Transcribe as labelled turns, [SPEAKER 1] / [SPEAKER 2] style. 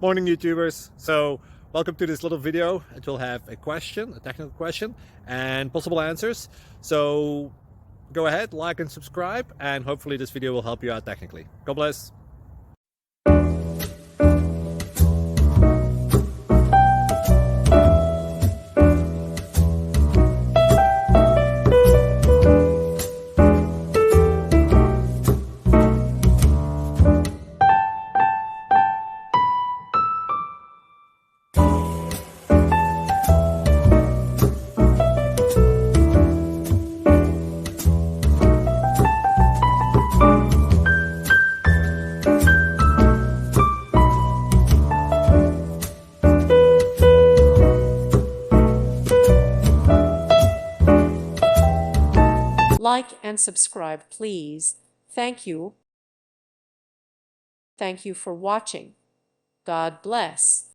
[SPEAKER 1] Morning, YouTubers. So welcome to this little video. It will have a question, a technical question, and possible answers. So go ahead, like and subscribe, and hopefully this video will help you out technically. God bless.
[SPEAKER 2] Like and subscribe, please. Thank you. Thank you for watching. God bless.